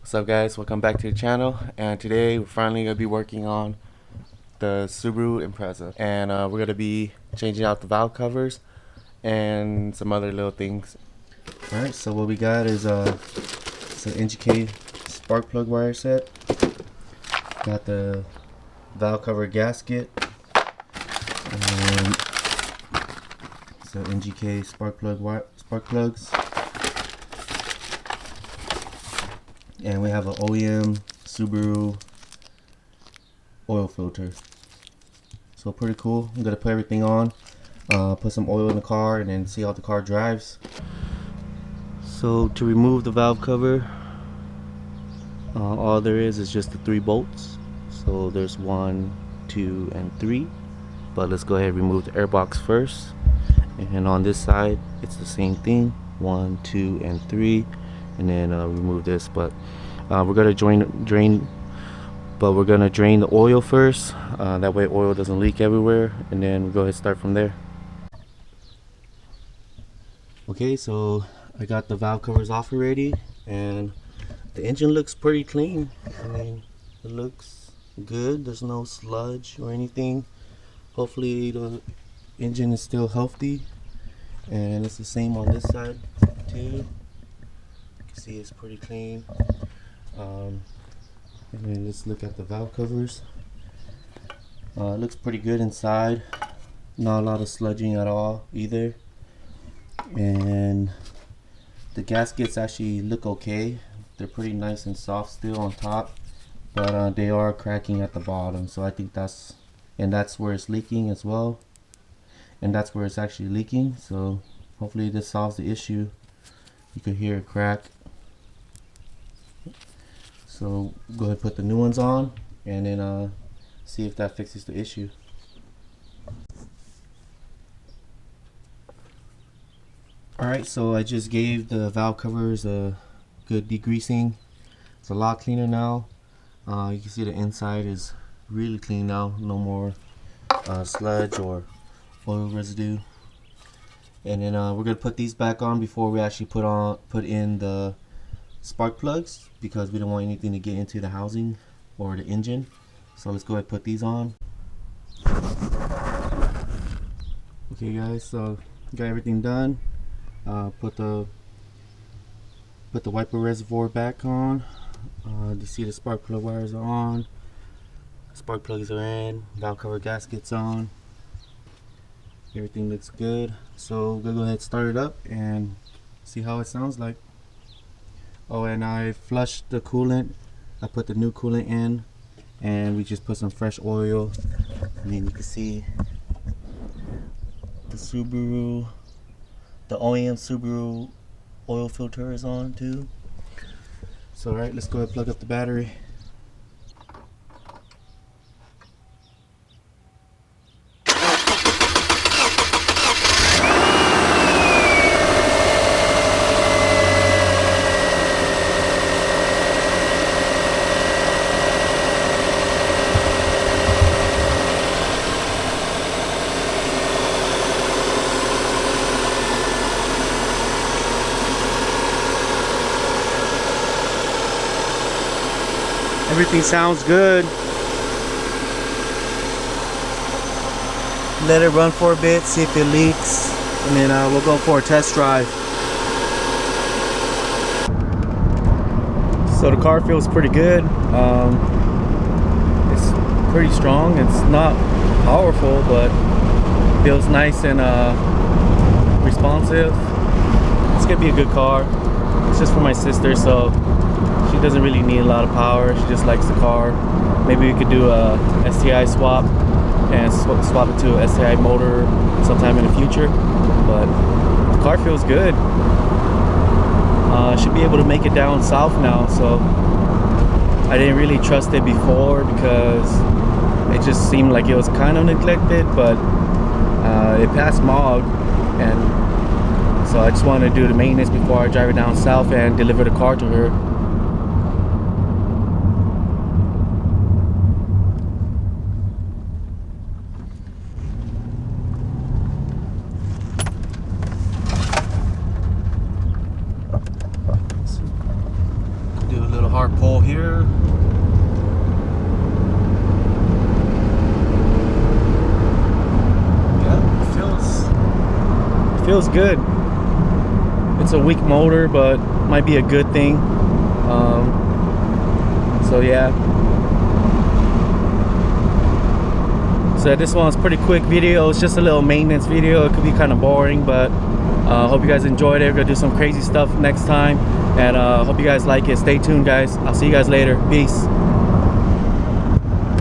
What's up, guys? Welcome back to the channel, and today we're finally going to be working on the Subaru Impreza, and we're going to be changing out the valve covers and some other little things. Alright, so what we got is it's an NGK spark plug wire set. Got the valve cover gasket, and it's an NGK spark plugs. And we have an OEM Subaru oil filter. So pretty cool. I'm gonna put everything on, put some oil in the car, and then see how the car drives. So to remove the valve cover, all there is just the 3 bolts. So there's 1, 2, and 3. But let's go ahead and remove the air box first. And on this side, it's the same thing: 1, 2, and 3. And then remove this, but we're gonna drain the oil first. That way oil doesn't leak everywhere, and then we'll go ahead and start from there. Okay, so I got the valve covers off already, and the engine looks pretty clean. I mean, it looks good. There's no sludge or anything. Hopefully the engine is still healthy, and it's the same on this side too. See, it's pretty clean. And then let's look at the valve covers. It looks pretty good inside. Not a lot of sludging at all either. And the gaskets actually look okay. They're pretty nice and soft still on top, but they are cracking at the bottom. So I think that's where it's leaking as well. And that's where it's actually leaking. So hopefully this solves the issue. You can hear a crack. So go ahead and put the new ones on, and then see if that fixes the issue. Alright, so I just gave the valve covers a good degreasing. It's a lot cleaner now. You can see the inside is really clean now. No more sludge or oil residue. And then we're gonna put these back on before we actually put in the spark plugs, because we don't want anything to get into the housing or the engine. So let's go ahead and put these on. Okay guys, so got everything done. Put the wiper reservoir back on. You see the spark plug wires are on, spark plugs are in, valve cover gaskets on. Everything looks good. So we're gonna go ahead and start it up and see how it sounds like. Oh, and I flushed the coolant. I put the new coolant in, and we just put some fresh oil. And then you can see the Subaru, the OEM Subaru oil filter is on too. So alright, let's go ahead and plug up the battery. Everything sounds good. Let it run for a bit, see if it leaks, and then we'll go for a test drive. So the car feels pretty good. It's pretty strong. It's not powerful, but feels nice and responsive. It's gonna be a good car. It's just for my sister, so she doesn't really need a lot of power. She just likes the car. Maybe we could do a STI swap and swap it to a STI motor sometime in the future. But the car feels good. Should be able to make it down south now. So I didn't really trust it before because it just seemed like it was kind of neglected, but it passed MOG, and so I just wanted to do the maintenance before I drive it down south and deliver the car to her. hard pull here. Yeah, it feels good. It's a weak motor, but might be a good thing. So yeah. So this one's pretty quick video. It's just a little maintenance video. It could be kind of boring, but hope you guys enjoyed it. We're gonna do some crazy stuff next time, and hope you guys like it. Stay tuned, guys. I'll see you guys later. Peace.